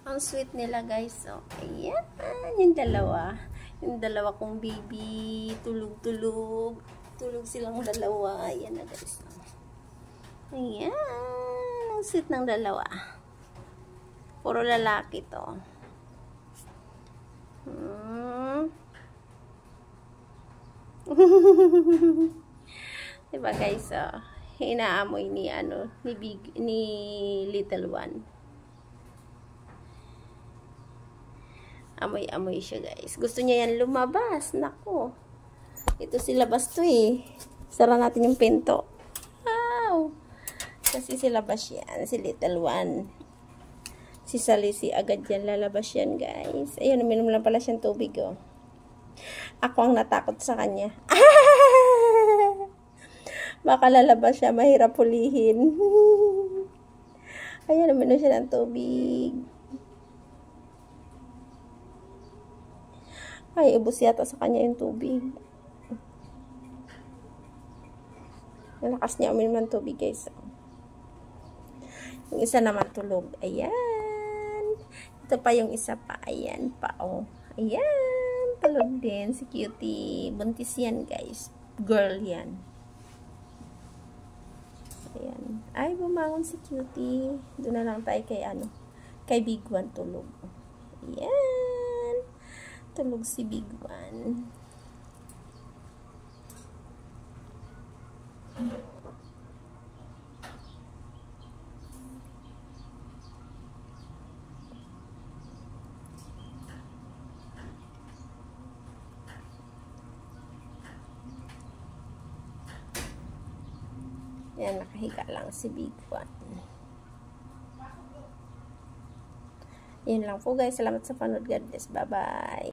Ang sweet nila, guys. So, ayan. Yung dalawa. Yung dalawa kong baby. Tulog-tulog. Tulog silang dalawa. Ayan na, guys. Ayan. Ang sweet ng dalawa. Puro lalaki to. Diba, guys? Inaamoy ni ni little one. Amoy-amoy siya, guys. Gusto niya yan lumabas. Nako. Ito si labas to eh. Sara natin yung pinto. Wow. Kasi si labas yan. Si little one. Si Salisi agad yan. Lalabas yan, guys. Ayun, uminom lang pala siyang tubig, oh. Ako ang natakot sa kanya. Baka lalabas siya. Mahirap pulihin. Ayun, uminom siya ng tubig. Ay, ubos yata sa kanya yung tubig. Nalakas niya uminom ng tubig, guys. Yung isa naman tulog. Ayan. Ito pa yung isa pa. Ayan pa, oh. Ayan. Tulog din. Si Cutie. Buntis yan, guys. Girl yan. Ayan. Ay, bumangon si Cutie. Doon na lang tayo kay kay Big One tulog. Ayan. Tulog si Big One. Yan, nakahiga lang si Big One. Yun lang po, guys. Salamat sa panood. God bless. Bye-bye.